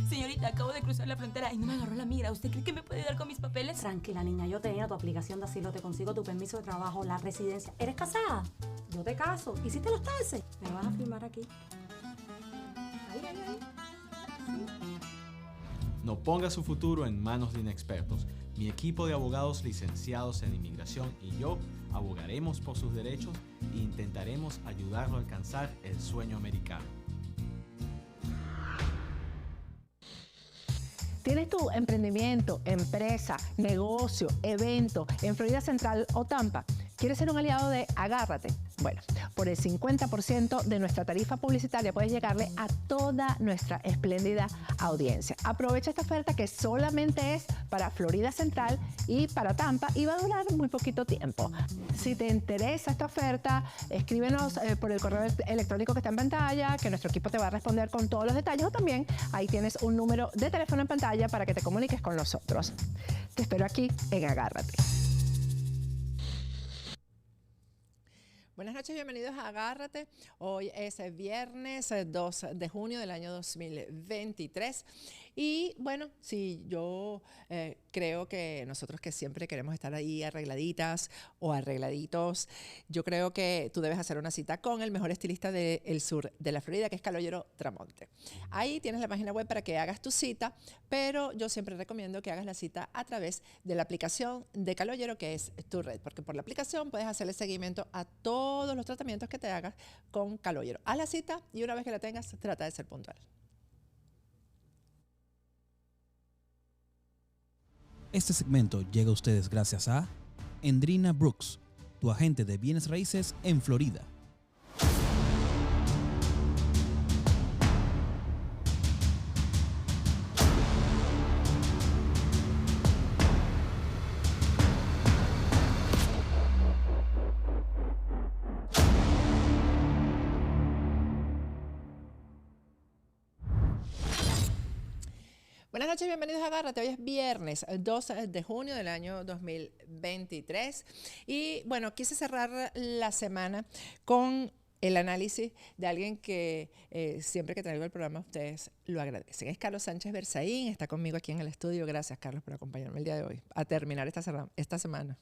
Señorita, acabo de cruzar la frontera y no me agarró la migra. ¿Usted cree que me puede ayudar con mis papeles? Tranquila, niña, yo tenía tu aplicación de asilo, te consigo tu permiso de trabajo, la residencia. ¿Eres casada? Yo te caso. ¿Hiciste los taxes? Me vas a firmar aquí. Ahí. No ponga su futuro en manos de inexpertos. Mi equipo de abogados licenciados en inmigración y yo abogaremos por sus derechos e intentaremos ayudarlo a alcanzar el sueño americano. ¿Tienes tu emprendimiento, empresa, negocio, evento en Florida Central o Tampa? ¿Quieres ser un aliado de Agárrate? Bueno, por el 50% de nuestra tarifa publicitaria puedes llegarle a toda nuestra espléndida audiencia. Aprovecha esta oferta que solamente es para Florida Central y para Tampa y va a durar muy poquito tiempo. Si te interesa esta oferta, escríbenos por el correo electrónico que está en pantalla, que nuestro equipo te va a responder con todos los detalles, o también ahí tienes un número de teléfono en pantalla para que te comuniques con nosotros. Te espero aquí en Agárrate. Buenas noches, bienvenidos a Agárrate. Hoy es viernes 2 de junio del año 2023. Y bueno, sí, yo creo que nosotros que siempre queremos estar ahí arregladitas o arregladitos, yo creo que tú debes hacer una cita con el mejor estilista del sur de la Florida, que es Calogero Tramonte. Ahí tienes la página web para que hagas tu cita, pero yo siempre recomiendo que hagas la cita a través de la aplicación de Calogero, que es tu red, porque por la aplicación puedes hacerle seguimiento a todos los tratamientos que te hagas con Calogero. Haz la cita y una vez que la tengas, trata de ser puntual. Este segmento llega a ustedes gracias a Endrina Brooks, tu agente de bienes raíces en Florida. Buenas noches, bienvenidos a Agárrate. Hoy es viernes 2 de junio del año 2023 y bueno, quise cerrar la semana con el análisis de alguien que siempre que traigo el programa ustedes lo agradecen. Es Carlos Sánchez Berzaín, está conmigo aquí en el estudio. Gracias, Carlos, por acompañarme el día de hoy a terminar esta semana.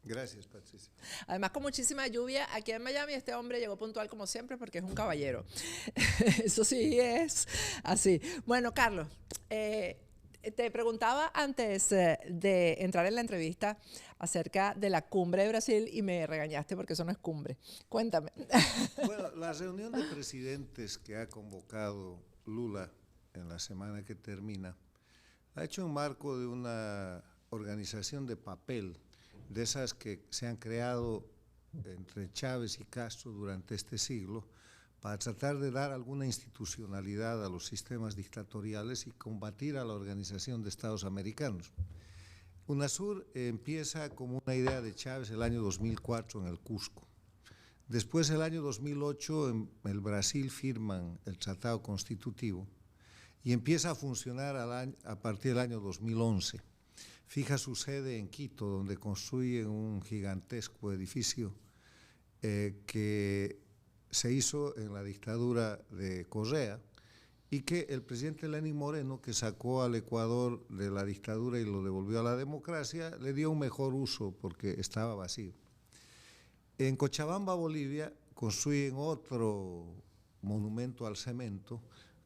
Gracias, Patricia. Además, con muchísima lluvia aquí en Miami, este hombre llegó puntual como siempre porque es un caballero. Eso sí es así. Bueno, Carlos, te preguntaba antes de entrar en la entrevista acerca de la cumbre de Brasil y me regañaste porque eso no es cumbre. Cuéntame. Bueno, la reunión de presidentes que ha convocado Lula en la semana que termina ha hecho en marco de una organización de papel, de esas que se han creado entre Chávez y Castro durante este siglo, para tratar de dar alguna institucionalidad a los sistemas dictatoriales y combatir a la Organización de Estados Americanos. UNASUR empieza como una idea de Chávez el año 2004 en el Cusco. Después, el año 2008, en el Brasil firman el Tratado Constitutivo y empieza a funcionar a partir del año 2011. Fija su sede en Quito, donde construyen un gigantesco edificio que se hizo en la dictadura de Correa y que el presidente Lenín Moreno, que sacó al Ecuador de la dictadura y lo devolvió a la democracia, le dio un mejor uso porque estaba vacío. En Cochabamba, Bolivia, construyen otro monumento al cemento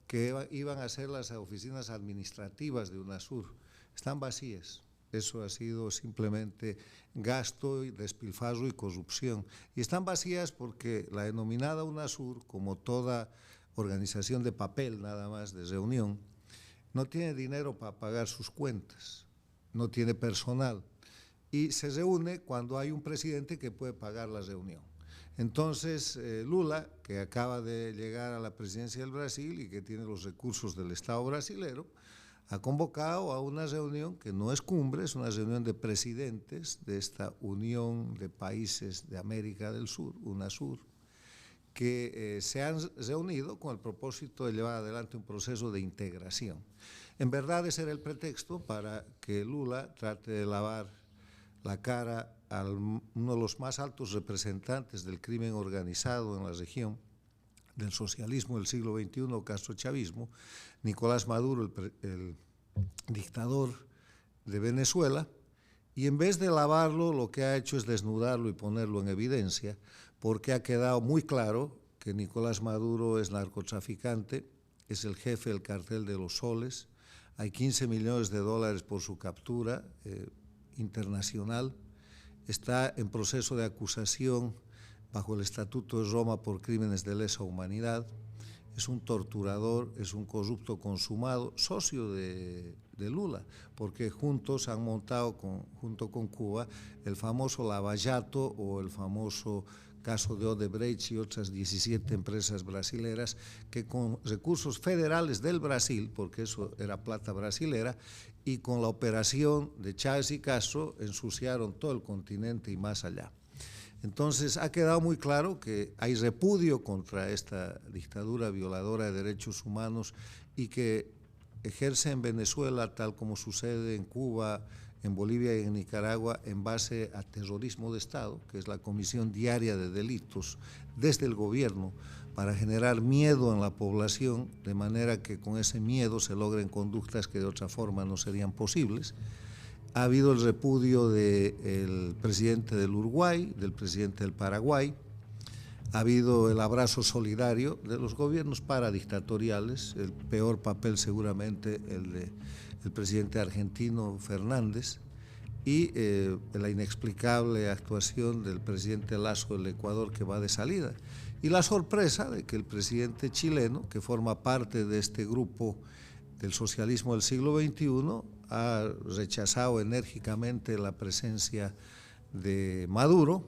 que iban a ser las oficinas administrativas de UNASUR. Están vacías. Eso ha sido simplemente gasto, despilfarro y corrupción. Y están vacías porque la denominada UNASUR, como toda organización de papel nada más, de reunión, no tiene dinero para pagar sus cuentas, no tiene personal y se reúne cuando hay un presidente que puede pagar la reunión. Entonces, Lula, que acaba de llegar a la presidencia del Brasil y que tiene los recursos del Estado brasilero, ha convocado a una reunión que no es cumbre, es una reunión de presidentes de esta Unión de Países de América del Sur, UNASUR, que se han reunido con el propósito de llevar adelante un proceso de integración. En verdad, ese era el pretexto para que Lula trate de lavar la cara a uno de los más altos representantes del crimen organizado en la región, del socialismo del siglo XXI, castrochavismo, Nicolás Maduro, el dictador de Venezuela, y en vez de lavarlo, lo que ha hecho es desnudarlo y ponerlo en evidencia, porque ha quedado muy claro que Nicolás Maduro es narcotraficante, es el jefe del cartel de los soles, hay 15 millones de dólares por su captura internacional, está en proceso de acusación bajo el Estatuto de Roma por crímenes de lesa humanidad, es un torturador, es un corrupto consumado, socio de Lula, porque juntos han montado, junto con Cuba, el famoso Lavallato o el famoso caso de Odebrecht y otras 17 empresas brasileras que con recursos federales del Brasil, porque eso era plata brasilera, y con la operación de Chávez y Castro ensuciaron todo el continente y más allá. Entonces ha quedado muy claro que hay repudio contra esta dictadura violadora de derechos humanos y que ejerce en Venezuela, tal como sucede en Cuba, en Bolivia y en Nicaragua, en base a terrorismo de Estado, que es la comisión diaria de delitos desde el gobierno para generar miedo en la población, de manera que con ese miedo se logren conductas que de otra forma no serían posibles. Ha habido el repudio del presidente del Uruguay, del presidente del Paraguay, ha habido el abrazo solidario de los gobiernos paradictatoriales, el peor papel seguramente el del presidente argentino Fernández, y la inexplicable actuación del presidente Lasso del Ecuador, que va de salida. Y la sorpresa de que el presidente chileno, que forma parte de este grupo del socialismo del siglo XXI, ha rechazado enérgicamente la presencia de Maduro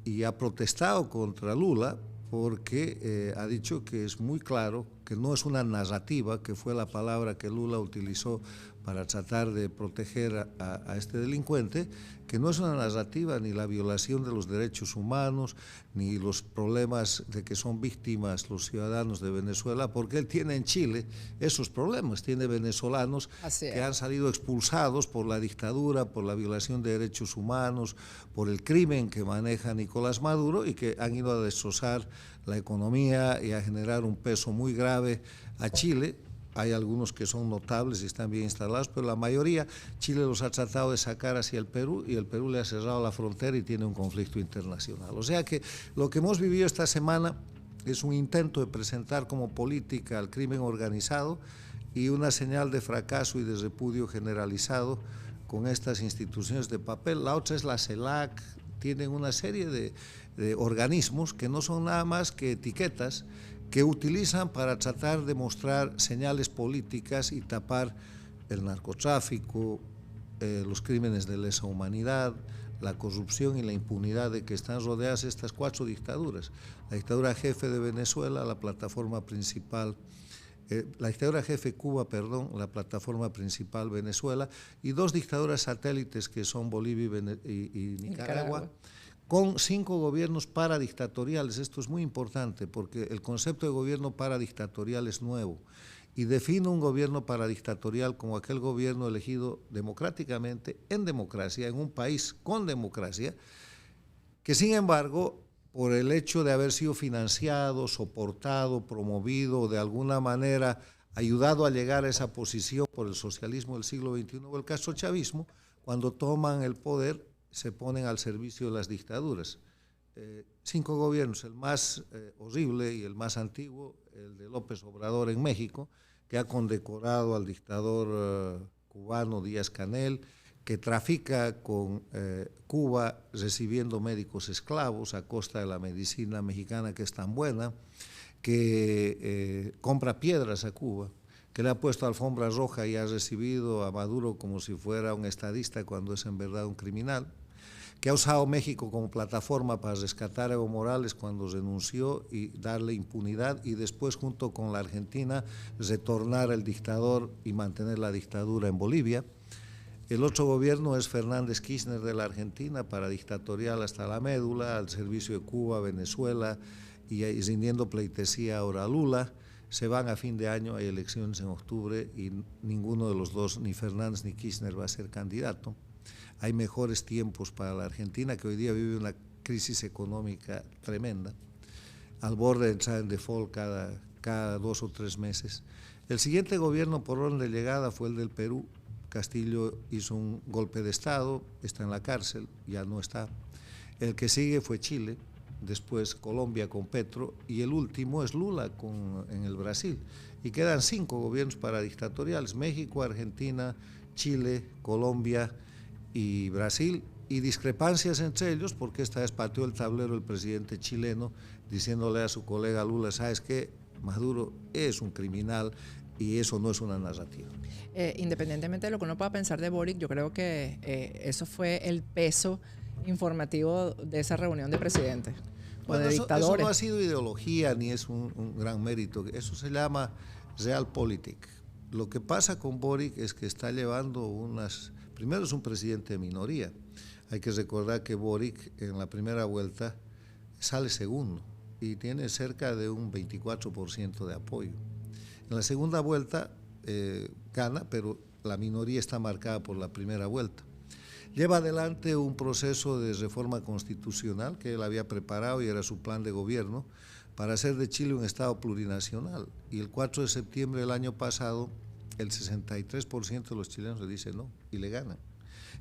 y ha protestado contra Lula porque ha dicho que es muy claro que no es una narrativa, que fue la palabra que Lula utilizó para tratar de proteger a este delincuente, que no es una narrativa ni la violación de los derechos humanos, ni los problemas de que son víctimas los ciudadanos de Venezuela, porque él tiene en Chile esos problemas, tiene venezolanos que han salido expulsados por la dictadura, por la violación de derechos humanos, por el crimen que maneja Nicolás Maduro y que han ido a destrozar la economía y a generar un peso muy grave a Chile. Hay algunos que son notables y están bien instalados, pero la mayoría Chile los ha tratado de sacar hacia el Perú y el Perú le ha cerrado la frontera y tiene un conflicto internacional. O sea que lo que hemos vivido esta semana es un intento de presentar como política al crimen organizado y una señal de fracaso y de repudio generalizado con estas instituciones de papel. La otra es la CELAC, tienen una serie de organismos que no son nada más que etiquetas que utilizan para tratar de mostrar señales políticas y tapar el narcotráfico, los crímenes de lesa humanidad, la corrupción y la impunidad de que están rodeadas estas 4 dictaduras. La dictadura jefe de Venezuela, la plataforma principal, la dictadura jefe Cuba, perdón, la plataforma principal Venezuela, y 2 dictaduras satélites que son Bolivia y Nicaragua, con 5 gobiernos paradictatoriales. Esto es muy importante porque el concepto de gobierno paradictatorial es nuevo y define un gobierno paradictatorial como aquel gobierno elegido democráticamente, en democracia, en un país con democracia, que sin embargo, por el hecho de haber sido financiado, soportado, promovido, de alguna manera ayudado a llegar a esa posición por el socialismo del siglo XXI o el castrochavismo, cuando toman el poder, se ponen al servicio de las dictaduras. 5 gobiernos, el más horrible y el más antiguo, el de López Obrador en México, que ha condecorado al dictador cubano Díaz-Canel, que trafica con Cuba recibiendo médicos esclavos a costa de la medicina mexicana que es tan buena, que compra piedras a Cuba, que le ha puesto alfombra roja y ha recibido a Maduro como si fuera un estadista cuando es en verdad un criminal, que ha usado México como plataforma para rescatar a Evo Morales cuando renunció y darle impunidad, y después junto con la Argentina retornar al dictador y mantener la dictadura en Bolivia. El otro gobierno es Fernández Kirchner de la Argentina, paradictatorial hasta la médula, al servicio de Cuba, Venezuela y rindiendo pleitesía ahora a Lula. Se van a fin de año, hay elecciones en octubre y ninguno de los dos, ni Fernández ni Kirchner, va a ser candidato. Hay mejores tiempos para la Argentina, que hoy día vive una crisis económica tremenda. al borde de entrar en default cada 2 o 3 meses. El siguiente gobierno por orden de llegada fue el del Perú. Castillo hizo un golpe de Estado, está en la cárcel, ya no está. El que sigue fue Chile, después Colombia con Petro, y el último es Lula en el Brasil. Y quedan 5 gobiernos paradictatoriales: México, Argentina, Chile, Colombia y Brasil, y discrepancias entre ellos, porque esta vez pateó el tablero el presidente chileno diciéndole a su colega Lula: ¿sabes qué? Maduro es un criminal y eso no es una narrativa. Independientemente de lo que uno pueda pensar de Boric, yo creo que eso fue el peso informativo de esa reunión de presidentes. Bueno, de eso no ha sido ideología ni es un gran mérito, eso se llama realpolitik. Lo que pasa con Boric es que está llevando primero es un presidente de minoría. Hay que recordar que Boric en la primera vuelta sale segundo y tiene cerca de un 24% de apoyo. En la segunda vuelta gana, pero la minoría está marcada por la primera vuelta. Lleva adelante un proceso de reforma constitucional que él había preparado y era su plan de gobierno para hacer de Chile un Estado plurinacional. Y el 4 de septiembre del año pasado, el 63% de los chilenos le dice no y le ganan.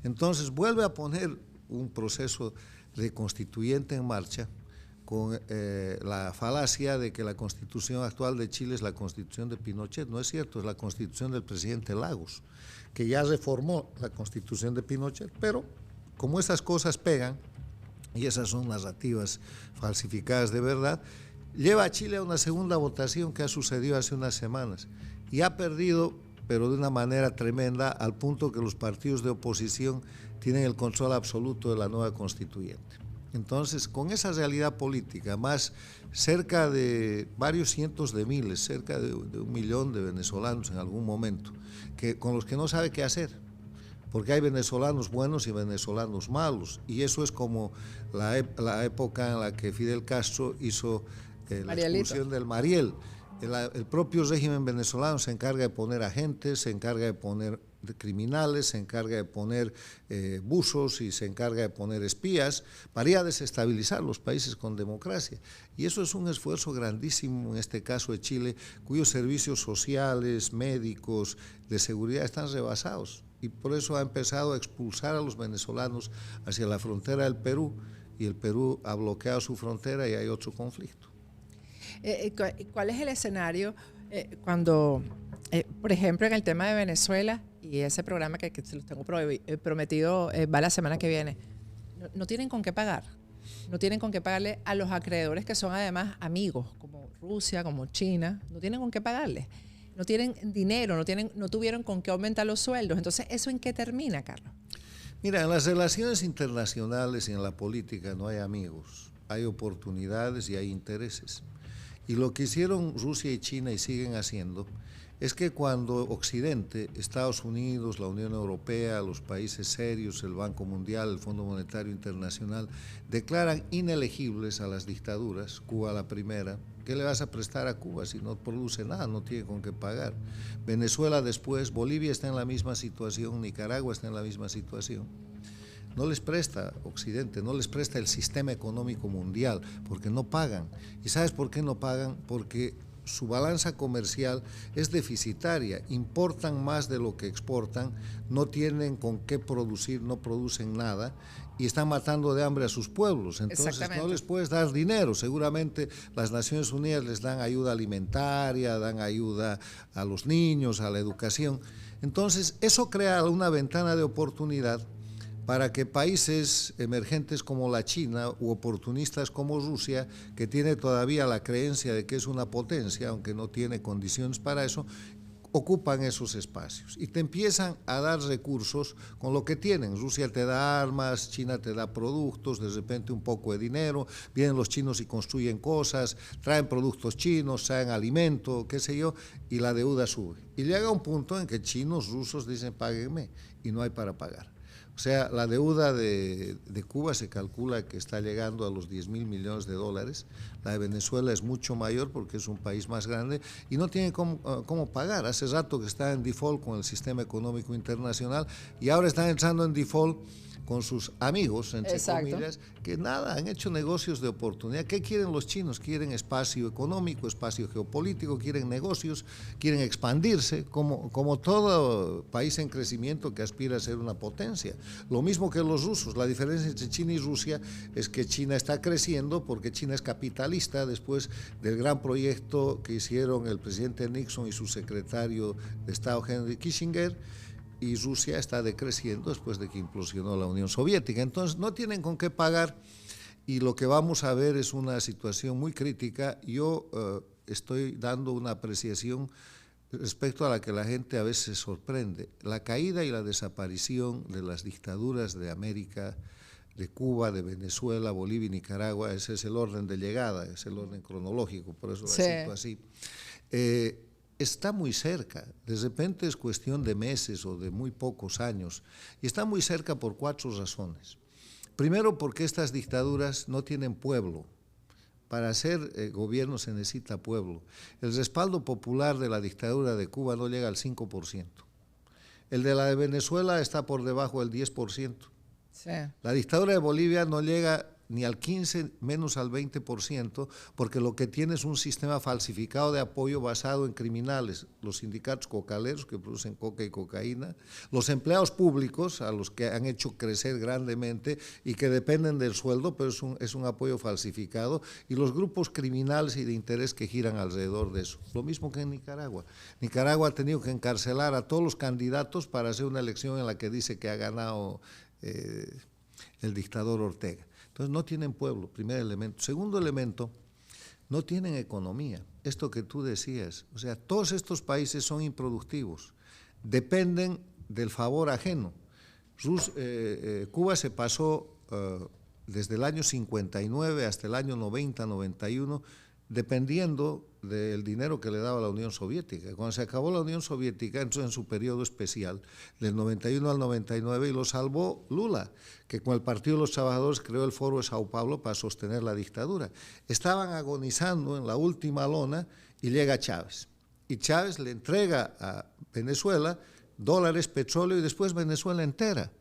Entonces vuelve a poner un proceso de constituyente en marcha con la falacia de que la constitución actual de Chile es la constitución de Pinochet. No es cierto, es la constitución del presidente Lagos, que ya reformó la constitución de Pinochet, pero como esas cosas pegan, y esas son narrativas falsificadas de verdad, lleva a Chile a una segunda votación que ha sucedido hace unas semanas, y ha perdido, pero de una manera tremenda, al punto que los partidos de oposición tienen el control absoluto de la nueva constituyente. Entonces, con esa realidad política, más cerca de varios cientos de miles, cerca de 1 millón de venezolanos en algún momento, con los que no sabe qué hacer, porque hay venezolanos buenos y venezolanos malos, y eso es como la época en la que Fidel Castro hizo la expulsión del Mariel. El propio régimen venezolano se encarga de poner agentes, se encarga de poner criminales, se encarga de poner buzos y se encarga de poner espías para ir a desestabilizar los países con democracia. Y eso es un esfuerzo grandísimo, en este caso de Chile, cuyos servicios sociales, médicos, de seguridad están rebasados. Y por eso ha empezado a expulsar a los venezolanos hacia la frontera del Perú, y el Perú ha bloqueado su frontera y hay otro conflicto. ¿Cuál es el escenario cuando, por ejemplo, en el tema de Venezuela y ese programa que se los tengo prometido va la semana que viene, no tienen con qué pagar? No tienen con qué pagarle a los acreedores que son además amigos, como Rusia, como China, no tienen con qué pagarles. No tienen dinero, no tuvieron con qué aumentar los sueldos. Entonces, ¿eso en qué termina, Carlos? Mira, en las relaciones internacionales y en la política no hay amigos, hay oportunidades y hay intereses. Y lo que hicieron Rusia y China y siguen haciendo es que cuando Occidente, Estados Unidos, la Unión Europea, los países serios, el Banco Mundial, el Fondo Monetario Internacional, declaran inelegibles a las dictaduras, Cuba la primera, ¿qué le vas a prestar a Cuba si no produce nada, no tiene con qué pagar? Venezuela después, Bolivia está en la misma situación, Nicaragua está en la misma situación. No les presta Occidente, no les presta el sistema económico mundial, porque no pagan. ¿Y sabes por qué no pagan? Porque su balanza comercial es deficitaria, importan más de lo que exportan, no tienen con qué producir, no producen nada y están matando de hambre a sus pueblos. Entonces no les puedes dar dinero. Seguramente las Naciones Unidas les dan ayuda alimentaria, dan ayuda a los niños, a la educación. Entonces eso crea una ventana de oportunidad para que países emergentes como la China u oportunistas como Rusia, que tiene todavía la creencia de que es una potencia, aunque no tiene condiciones para eso, ocupan esos espacios y te empiezan a dar recursos con lo que tienen. Rusia te da armas, China te da productos, de repente un poco de dinero, vienen los chinos y construyen cosas, traen productos chinos, traen alimento, qué sé yo, y la deuda sube. Y llega un punto en que chinos, rusos dicen páguenme y no hay para pagar. O sea, la deuda de Cuba se calcula que está llegando a los 10.000 millones de dólares. La de Venezuela es mucho mayor porque es un país más grande y no tiene cómo pagar. Hace rato que está en default con el sistema económico internacional y ahora están entrando en default con sus amigos, entre Exacto. comillas, que nada, han hecho negocios de oportunidad. ¿Qué quieren los chinos? Quieren espacio económico, espacio geopolítico, quieren negocios, quieren expandirse, como todo país en crecimiento que aspira a ser una potencia. Lo mismo que los rusos. La diferencia entre China y Rusia es que China está creciendo porque China es capitalista después del gran proyecto que hicieron el presidente Nixon y su secretario de Estado Henry Kissinger, y Rusia está decreciendo después de que implosionó la Unión Soviética. Entonces no tienen con qué pagar y lo que vamos a ver es una situación muy crítica. Yo estoy dando una apreciación respecto a la que la gente a veces se sorprende. La caída y la desaparición de las dictaduras de América, de Cuba, de Venezuela, Bolivia y Nicaragua, ese es el orden de llegada, es el orden cronológico, por eso lo cito así. Está muy cerca, de repente es cuestión de meses o de muy pocos años, y está muy cerca por 4 razones. Primero, porque estas dictaduras no tienen pueblo. Para hacer gobierno se necesita pueblo. El respaldo popular de la dictadura de Cuba no llega al 5%. El de la de Venezuela está por debajo del 10%. Sí. La dictadura de Bolivia no llega ni al 15, menos al 20%, porque lo que tiene es un sistema falsificado de apoyo basado en criminales, los sindicatos cocaleros que producen coca y cocaína, los empleados públicos a los que han hecho crecer grandemente y que dependen del sueldo, pero es un apoyo falsificado, y los grupos criminales y de interés que giran alrededor de eso. Lo mismo que en Nicaragua. Nicaragua ha tenido que encarcelar a todos los candidatos para hacer una elección en la que dice que ha ganado el dictador Ortega. Entonces no tienen pueblo, primer elemento. Segundo elemento, no tienen economía. Esto que tú decías, o sea, todos estos países son improductivos, dependen del favor ajeno. Cuba se pasó desde el año 59 hasta el año 90, 91, dependiendo del dinero que le daba la Unión Soviética. Cuando se acabó la Unión Soviética, entró en su periodo especial, del 91 al 99, y lo salvó Lula, que con el Partido de los Trabajadores creó el Foro de Sao Paulo para sostener la dictadura. Estaban agonizando en la última lona y llega Chávez. Y Chávez le entrega a Venezuela dólares, petróleo y después Venezuela entera.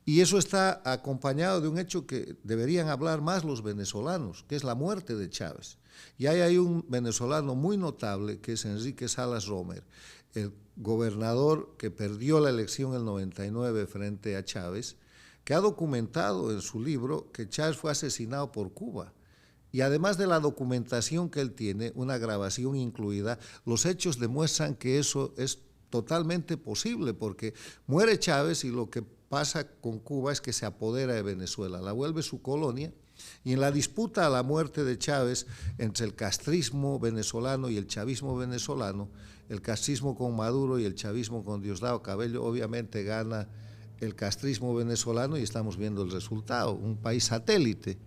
Y eso está acompañado de un hecho que deberían hablar más los venezolanos, que es la muerte de Chávez. Y ahí hay un venezolano muy notable, que es Enrique Salas Romer, el gobernador que perdió la elección en el 99 frente a Chávez, que ha documentado en su libro que Chávez fue asesinado por Cuba. Y además de la documentación que él tiene, una grabación incluida, los hechos demuestran que eso es totalmente posible, porque muere Chávez y lo que pasa con Cuba es que se apodera de Venezuela, la vuelve su colonia, y en la disputa a la muerte de Chávez entre el castrismo venezolano y el chavismo venezolano, el castrismo con Maduro y el chavismo con Diosdado Cabello, obviamente gana el castrismo venezolano y estamos viendo el resultado, un país satélite.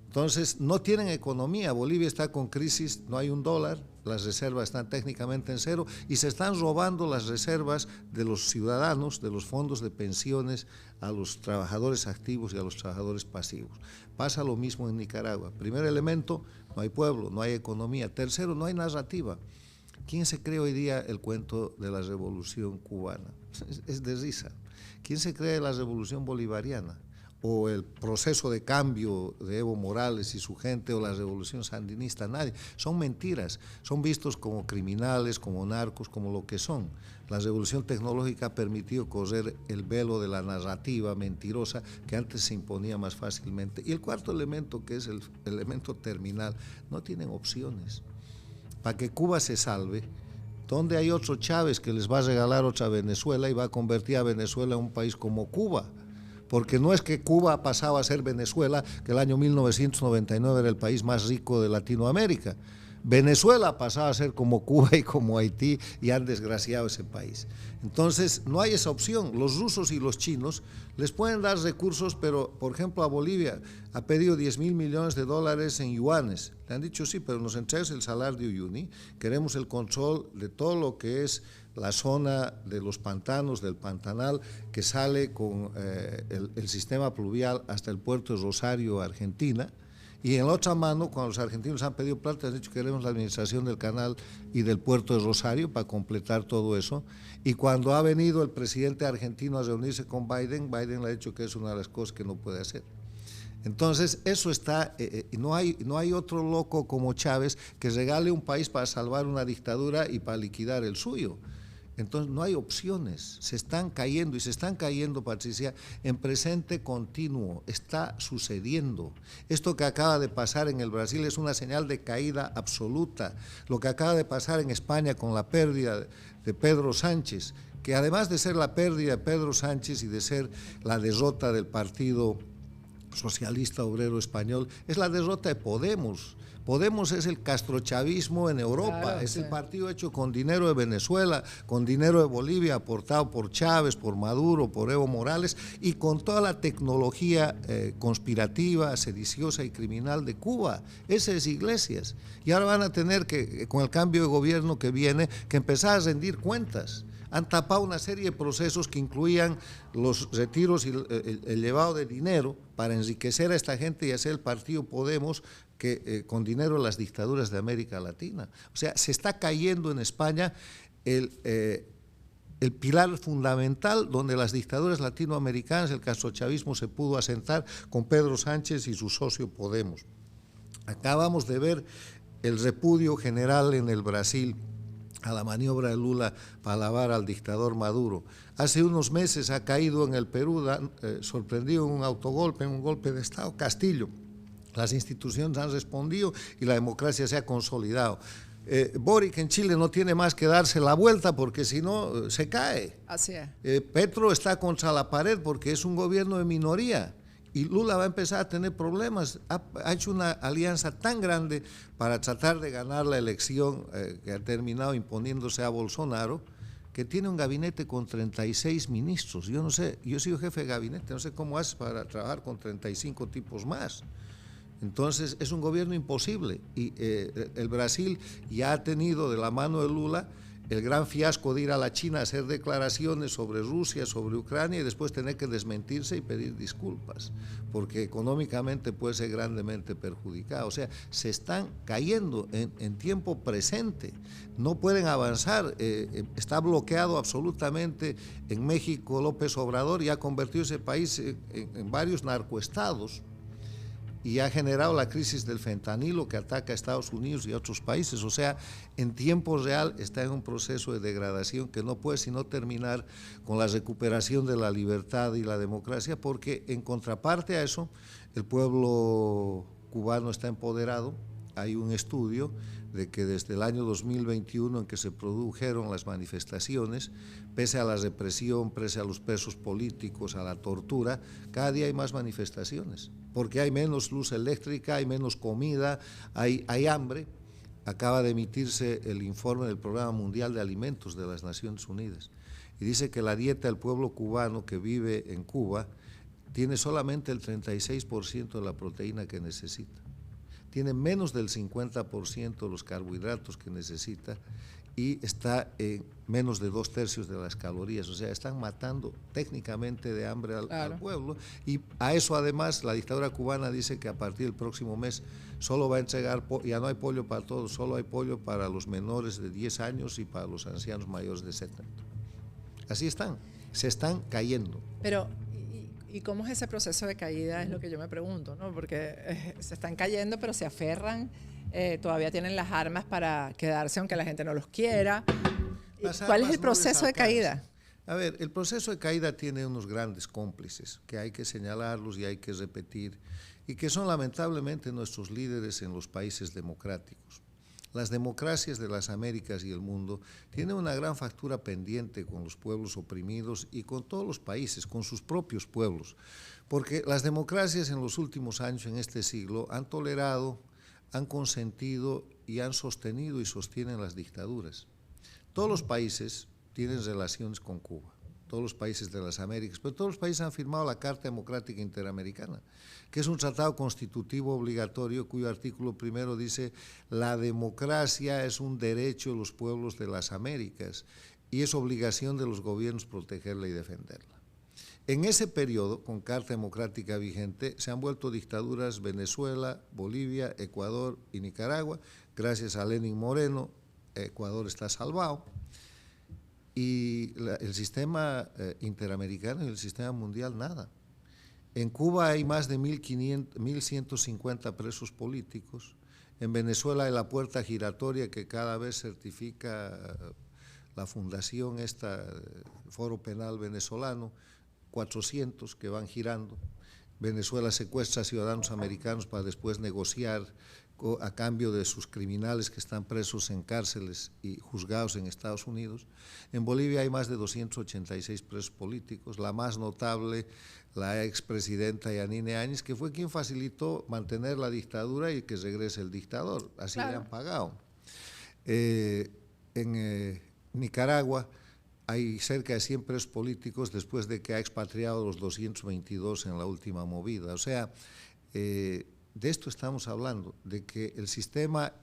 Entonces, no tienen economía. Bolivia está con crisis, no hay $1, las reservas están técnicamente en cero y se están robando las reservas de los ciudadanos, de los fondos de pensiones, a los trabajadores activos y a los trabajadores pasivos. Pasa lo mismo en Nicaragua. Primer elemento, no hay pueblo, no hay economía. Tercero, no hay narrativa. ¿Quién se cree hoy día el cuento de la revolución cubana? Es de risa. ¿Quién se cree la revolución bolivariana? O el proceso de cambio de Evo Morales y su gente, o la revolución sandinista, nadie. Son mentiras, son vistos como criminales, como narcos, como lo que son. La revolución tecnológica ha permitido correr el velo de la narrativa mentirosa que antes se imponía más fácilmente. Y el cuarto elemento, que es el elemento terminal, no tienen opciones. Para que Cuba se salve, ¿dónde hay otro Chávez que les va a regalar otra Venezuela y va a convertir a Venezuela en un país como Cuba? Porque no es que Cuba pasaba a ser Venezuela, que el año 1999 era el país más rico de Latinoamérica. Venezuela pasaba a ser como Cuba y como Haití y han desgraciado ese país. Entonces, no hay esa opción. Los rusos y los chinos les pueden dar recursos, pero, por ejemplo, a Bolivia ha pedido $10.000 millones en yuanes. Le han dicho, sí, pero nos entregas el salario de Uyuni, queremos el control de todo lo que es la zona de los pantanos, del Pantanal, que sale con el sistema pluvial hasta el puerto de Rosario, Argentina, Y en la otra mano, cuando los argentinos han pedido plata, han dicho que queremos la administración del canal y del puerto de Rosario para completar todo eso. Y cuando ha venido el presidente argentino a reunirse con Biden, Biden le ha dicho que es una de las cosas que no puede hacer. Entonces, eso está, no hay otro loco como Chávez que regale un país para salvar una dictadura y para liquidar el suyo. Entonces, no hay opciones, se están cayendo, y se están cayendo, Patricia, en presente continuo, está sucediendo. Esto que acaba de pasar en el Brasil es una señal de caída absoluta. Lo que acaba de pasar en España con la pérdida de Pedro Sánchez, que además de ser la pérdida de Pedro Sánchez y de ser la derrota del Partido Socialista Obrero Español, es la derrota de Podemos. Podemos es el castrochavismo en Europa, claro, es sí. el partido hecho con dinero de Venezuela, con dinero de Bolivia, aportado por Chávez, por Maduro, por Evo Morales, y con toda la tecnología conspirativa, sediciosa y criminal de Cuba. Ese es Iglesias. Y ahora van a tener que, con el cambio de gobierno que viene, que empezar a rendir cuentas. Han tapado una serie de procesos que incluían los retiros y el llevado de dinero para enriquecer a esta gente y hacer el partido Podemos que con dinero de las dictaduras de América Latina. O sea, se está cayendo en España el pilar fundamental donde las dictaduras latinoamericanas, el castrochavismo, se pudo asentar con Pedro Sánchez y su socio Podemos. Acabamos de ver el repudio general en el Brasil a la maniobra de Lula para alabar al dictador Maduro. Hace unos meses ha caído en el Perú, sorprendido en un autogolpe, en un golpe de Estado, Castillo. Las instituciones han respondido y la democracia se ha consolidado. Boric en Chile no tiene más que darse la vuelta porque si no se cae. Así es. Petro está contra la pared porque es un gobierno de minoría. Y Lula va a empezar a tener problemas. Ha hecho una alianza tan grande para tratar de ganar la elección que ha terminado imponiéndose a Bolsonaro, que tiene un gabinete con 36 ministros. Yo no sé, yo he sido jefe de gabinete, no sé cómo hace para trabajar con 35 tipos más. Entonces es un gobierno imposible. Y el Brasil ya ha tenido de la mano de Lula el gran fiasco de ir a la China a hacer declaraciones sobre Rusia, sobre Ucrania y después tener que desmentirse y pedir disculpas, porque económicamente puede ser grandemente perjudicado. O sea, se están cayendo en tiempo presente, no pueden avanzar. Está bloqueado absolutamente en México López Obrador y ha convertido ese país en varios narcoestados. Y ha generado la crisis del fentanilo que ataca a Estados Unidos y a otros países. O sea, en tiempo real está en un proceso de degradación que no puede sino terminar con la recuperación de la libertad y la democracia, porque en contraparte a eso, el pueblo cubano está empoderado. Hay un estudio de que desde el año 2021 en que se produjeron las manifestaciones, pese a la represión, pese a los presos políticos, a la tortura, cada día hay más manifestaciones, porque hay menos luz eléctrica, hay menos comida, hay hambre. Acaba de emitirse el informe del Programa Mundial de Alimentos de las Naciones Unidas y dice que la dieta del pueblo cubano que vive en Cuba tiene solamente el 36% de la proteína que necesita. Tiene menos del 50% de los carbohidratos que necesita y está en menos de 2/3 de las calorías. O sea, están matando técnicamente de hambre al pueblo. Y a eso además la dictadura cubana dice que a partir del próximo mes solo va a entregar, ya no hay pollo para todos, solo hay pollo para los menores de 10 años y para los ancianos mayores de 70. Así están, se están cayendo. Pero ¿y cómo es ese proceso de caída? Es lo que yo me pregunto, ¿no? Porque se están cayendo, pero se aferran, todavía tienen las armas para quedarse aunque la gente no los quiera. ¿Cuál es el proceso de caída? A ver, el proceso de caída tiene unos grandes cómplices que hay que señalarlos y hay que repetir, y que son lamentablemente nuestros líderes en los países democráticos. Las democracias de las Américas y el mundo tienen una gran factura pendiente con los pueblos oprimidos y con todos los países, con sus propios pueblos, porque las democracias en los últimos años, en este siglo, han tolerado, han consentido y han sostenido y sostienen las dictaduras. Todos los países tienen relaciones con Cuba, todos los países de las Américas, pero todos los países han firmado la Carta Democrática Interamericana, que es un tratado constitutivo obligatorio cuyo artículo primero dice: la democracia es un derecho de los pueblos de las Américas y es obligación de los gobiernos protegerla y defenderla. En ese periodo, con Carta Democrática vigente, se han vuelto dictaduras Venezuela, Bolivia, Ecuador y Nicaragua. Gracias a Lenín Moreno, Ecuador está salvado. Y el sistema interamericano y el sistema mundial, nada. En Cuba hay más de 1.150 presos políticos. En Venezuela hay la puerta giratoria que cada vez certifica la fundación, Foro Penal Venezolano, 400 que van girando. Venezuela secuestra a ciudadanos americanos para después negociar a cambio de sus criminales que están presos en cárceles y juzgados en Estados Unidos. En Bolivia hay más de 286 presos políticos, la más notable, la expresidenta Yanine Áñez, que fue quien facilitó mantener la dictadura y que regrese el dictador, así le han pagado. En Nicaragua hay cerca de 100 presos políticos después de que ha expatriado los 222 en la última movida. O sea, de esto estamos hablando, de que el sistema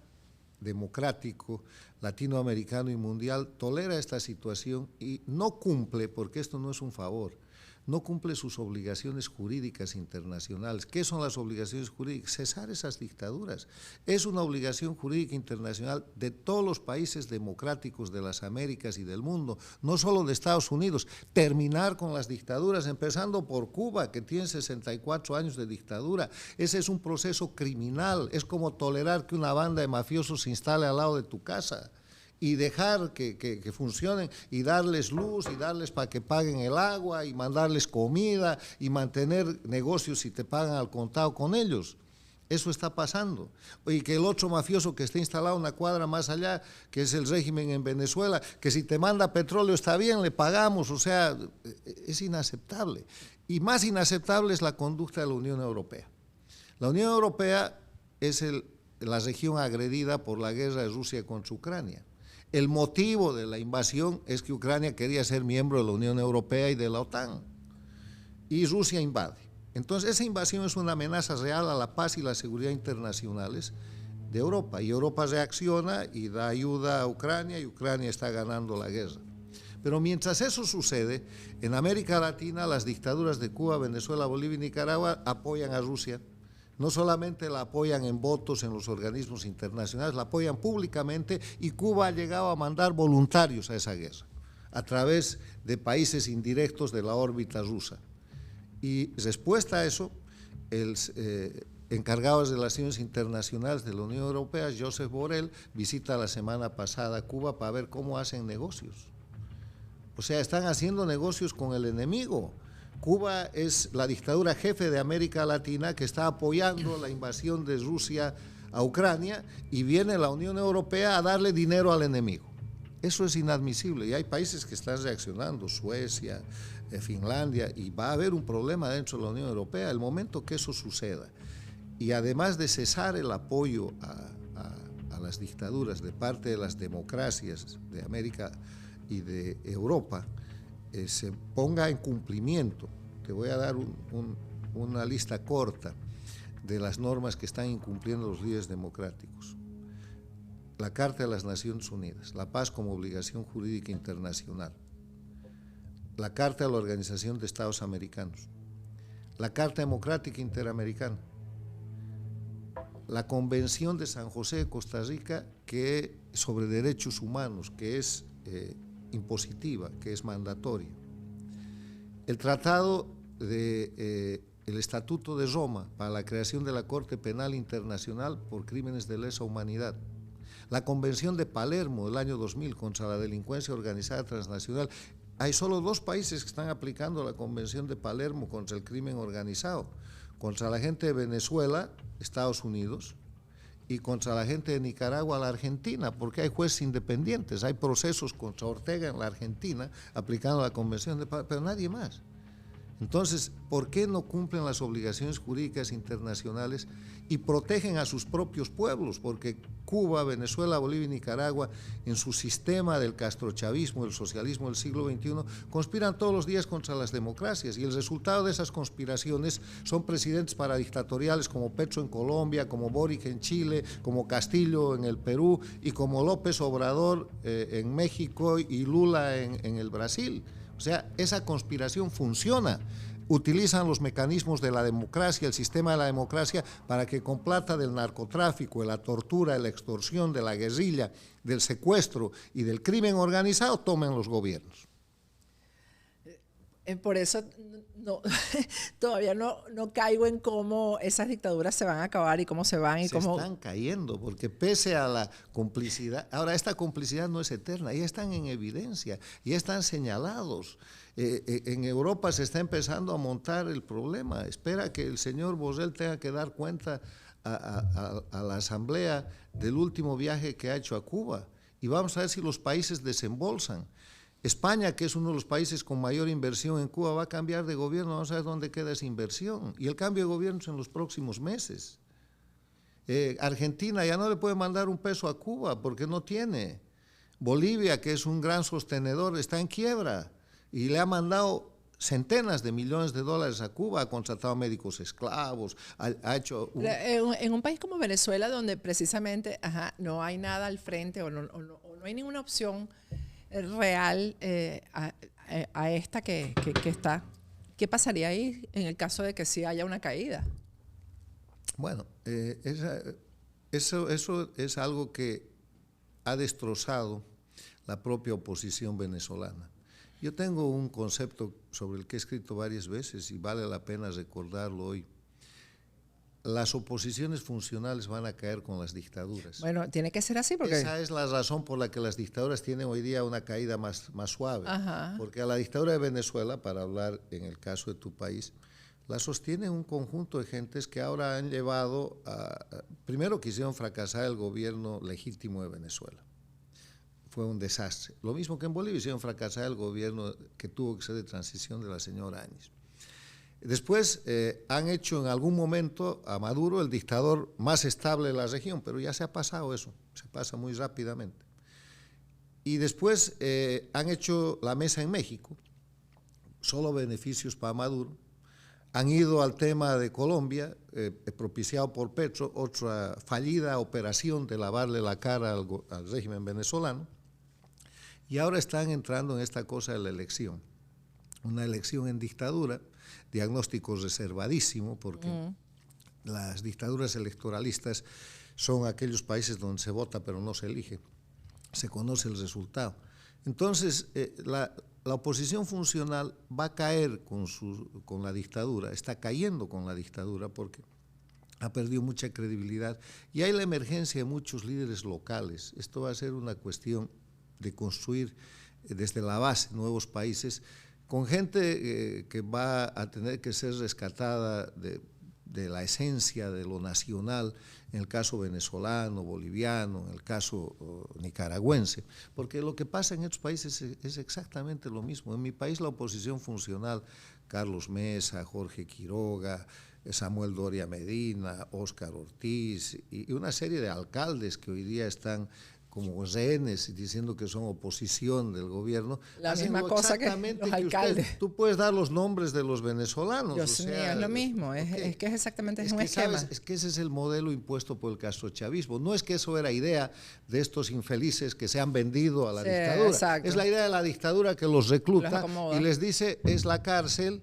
democrático latinoamericano y mundial tolera esta situación y no cumple, porque esto no es un favor, no cumple sus obligaciones jurídicas internacionales. ¿Qué son las obligaciones jurídicas? Cesar esas dictaduras. Es una obligación jurídica internacional de todos los países democráticos de las Américas y del mundo, no solo de Estados Unidos, terminar con las dictaduras, empezando por Cuba, que tiene 64 años de dictadura. Ese es un proceso criminal, es como tolerar que una banda de mafiosos se instale al lado de tu casa y dejar que funcionen y darles luz y darles para que paguen el agua y mandarles comida y mantener negocios si te pagan al contado con ellos. Eso está pasando. Y que el otro mafioso que está instalado una cuadra más allá, que es el régimen en Venezuela, que si te manda petróleo está bien, le pagamos, o sea, es inaceptable. Y más inaceptable es la conducta de la Unión Europea. La Unión Europea es la región agredida por la guerra de Rusia contra Ucrania. El motivo de la invasión es que Ucrania quería ser miembro de la Unión Europea y de la OTAN, y Rusia invade. Entonces, esa invasión es una amenaza real a la paz y la seguridad internacionales de Europa, y Europa reacciona y da ayuda a Ucrania, y Ucrania está ganando la guerra. Pero mientras eso sucede, en América Latina, las dictaduras de Cuba, Venezuela, Bolivia y Nicaragua apoyan a Rusia. No solamente la apoyan en votos en los organismos internacionales, la apoyan públicamente, y Cuba ha llegado a mandar voluntarios a esa guerra, a través de países indirectos de la órbita rusa. Y respuesta a eso, el encargado de Relaciones Internacionales de la Unión Europea, Josep Borrell, visita la semana pasada Cuba para ver cómo hacen negocios. O sea, están haciendo negocios con el enemigo. Cuba es la dictadura jefe de América Latina que está apoyando la invasión de Rusia a Ucrania, y viene la Unión Europea a darle dinero al enemigo. Eso es inadmisible, y hay países que están reaccionando, Suecia, Finlandia, y va a haber un problema dentro de la Unión Europea el momento que eso suceda. Y además de cesar el apoyo a las dictaduras de parte de las democracias de América y de Europa, se ponga en cumplimiento. Te voy a dar una lista corta de las normas que están incumpliendo los líderes democráticos. La Carta de las Naciones Unidas, la paz como obligación jurídica internacional, la Carta de la Organización de Estados Americanos, la Carta Democrática Interamericana, la Convención de San José de Costa Rica sobre derechos humanos, que es impositiva, que es mandatoria. El Tratado el Estatuto de Roma para la creación de la Corte Penal Internacional por crímenes de lesa humanidad. La Convención de Palermo del año 2000 contra la delincuencia organizada transnacional. Hay solo 2 países que están aplicando la Convención de Palermo contra el crimen organizado: contra la gente de Venezuela, Estados Unidos, y contra la gente de Nicaragua, la Argentina, porque hay jueces independientes, hay procesos contra Ortega en la Argentina aplicando la Convención de Paz, pero nadie más. Entonces, ¿por qué no cumplen las obligaciones jurídicas internacionales y protegen a sus propios pueblos? Porque Cuba, Venezuela, Bolivia y Nicaragua, en su sistema del castrochavismo, el socialismo del siglo XXI, conspiran todos los días contra las democracias, y el resultado de esas conspiraciones son presidentes paradictatoriales como Petro en Colombia, como Boric en Chile, como Castillo en el Perú y como López Obrador en México y Lula en el Brasil. O O sea, esa conspiración funciona. Utilizan los mecanismos de la democracia, el sistema de la democracia, para que con plata del narcotráfico, de la tortura, de la extorsión, de la guerrilla, del secuestro y del crimen organizado, tomen los gobiernos. Por eso todavía no caigo en cómo esas dictaduras se van a acabar y cómo se van. Están cayendo, porque pese a la complicidad, ahora esta complicidad no es eterna, ya están en evidencia, ya están señalados. En Europa se está empezando a montar el problema. Espera que el señor Borrell tenga que dar cuenta a la Asamblea del último viaje que ha hecho a Cuba. Y vamos a ver si los países desembolsan. España, que es uno de los países con mayor inversión en Cuba, va a cambiar de gobierno, vamos a ver dónde queda esa inversión. Y el cambio de gobierno es en los próximos meses. Argentina ya no le puede mandar un peso a Cuba porque no tiene. Bolivia, que es un gran sostenedor, está en quiebra y le ha mandado centenas de millones de dólares a Cuba, ha contratado médicos esclavos, ha hecho... En un país como Venezuela, donde precisamente no hay nada al frente o no hay ninguna opción real a esta que está. ¿Qué pasaría ahí en el caso de que sí haya una caída? Bueno, eso es algo que ha destrozado la propia oposición venezolana. Yo tengo un concepto sobre el que he escrito varias veces y vale la pena recordarlo hoy. Las oposiciones funcionales van a caer con las dictaduras. Bueno, tiene que ser así porque... Esa es la razón por la que las dictaduras tienen hoy día una caída más suave. Ajá. Porque a la dictadura de Venezuela, para hablar en el caso de tu país, la sostiene un conjunto de gentes que ahora han llevado primero quisieron fracasar el gobierno legítimo de Venezuela. Fue un desastre. Lo mismo que en Bolivia hicieron fracasar el gobierno que tuvo que ser de transición de la señora Áñez. Después han hecho en algún momento a Maduro el dictador más estable de la región, pero ya se ha pasado eso, se pasa muy rápidamente. Y después han hecho la mesa en México, solo beneficios para Maduro. Han ido al tema de Colombia, propiciado por Petro, otra fallida operación de lavarle la cara al régimen venezolano. Y ahora están entrando en esta cosa de la elección. Una elección en dictadura, diagnóstico reservadísimo, porque las dictaduras electoralistas son aquellos países donde se vota pero no se elige, se conoce el resultado. Entonces, la oposición funcional va a caer con la dictadura, está cayendo con la dictadura porque ha perdido mucha credibilidad y hay la emergencia de muchos líderes locales. Esto va a ser una cuestión de construir desde la base nuevos países con gente que va a tener que ser rescatada de la esencia de lo nacional, en el caso venezolano, boliviano, en el caso nicaragüense, porque lo que pasa en estos países es exactamente lo mismo. En mi país la oposición funcional, Carlos Mesa, Jorge Quiroga, Samuel Doria Medina, Óscar Ortiz y una serie de alcaldes que hoy día están como rehenes diciendo que son oposición del gobierno. La misma cosa que los alcaldes. Tú puedes dar los nombres de los venezolanos. Dios mío, es lo mismo, es que es exactamente un esquema. ¿Sabes? Es que ese es el modelo impuesto por el castrochavismo. No es que eso era idea de estos infelices que se han vendido a la dictadura. Exacto. Es la idea de la dictadura que los recluta y les dice es la cárcel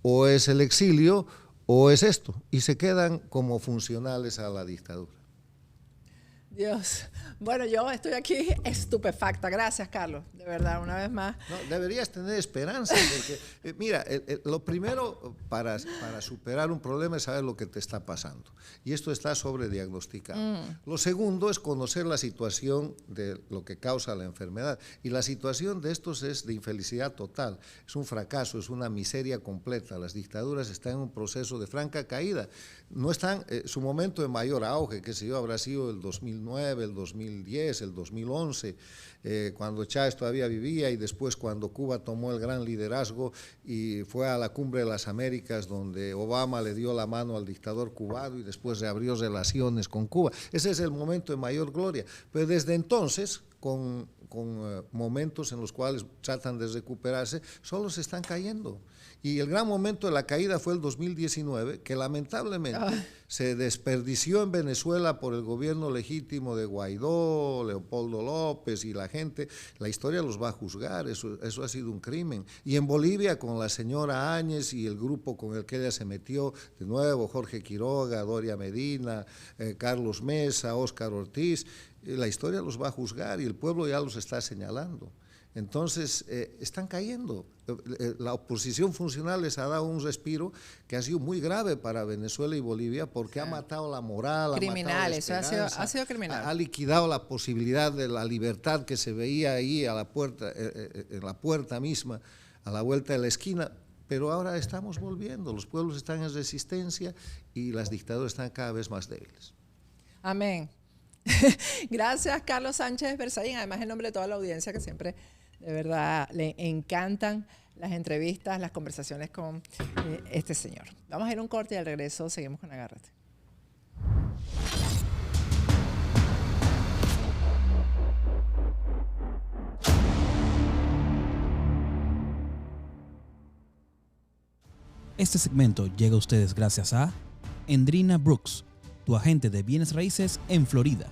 o es el exilio o es esto. Y se quedan como funcionales a la dictadura. Dios. Bueno, yo estoy aquí estupefacta. Gracias, Carlos. De verdad, una vez más. No, deberías tener esperanza, porque, mira, lo primero para superar un problema es saber lo que te está pasando. Y esto está sobrediagnosticado. Lo segundo es conocer la situación de lo que causa la enfermedad. Y la situación de estos es de infelicidad total. Es un fracaso, es una miseria completa. Las dictaduras están en un proceso de franca caída. No están, su momento de mayor auge, qué sé yo, habrá sido el 2009, el 2010, el 2011, cuando Chávez todavía vivía y después cuando Cuba tomó el gran liderazgo y fue a la Cumbre de las Américas donde Obama le dio la mano al dictador cubano y después reabrió relaciones con Cuba. Ese es el momento de mayor gloria. Pero desde entonces, con con momentos en los cuales tratan de recuperarse, solo se están cayendo. Y el gran momento de la caída fue el 2019, que lamentablemente se desperdició en Venezuela por el gobierno legítimo de Guaidó, Leopoldo López y la gente. La historia los va a juzgar, eso ha sido un crimen. Y en Bolivia con la señora Áñez y el grupo con el que ella se metió, de nuevo, Jorge Quiroga, Doria Medina, Carlos Mesa, Óscar Ortiz, la historia los va a juzgar y el pueblo ya los está señalando. Entonces, están cayendo. La oposición funcional les ha dado un respiro que ha sido muy grave para Venezuela y Bolivia porque ha matado la moral, criminal, ha matado la eso esperanza, ha sido criminal. Ha liquidado la posibilidad de la libertad que se veía ahí a la puerta, en la puerta misma, a la vuelta de la esquina. Pero ahora estamos volviendo, los pueblos están en resistencia y las dictaduras están cada vez más débiles. Amén. Gracias, Carlos Sánchez Berzaín, además en nombre de toda la audiencia que siempre de verdad le encantan las entrevistas, las conversaciones con este señor. Vamos a ir a un corte y al regreso seguimos con Agárrate. Este segmento llega a ustedes gracias a Endrina Brooks, tu agente de bienes raíces en Florida.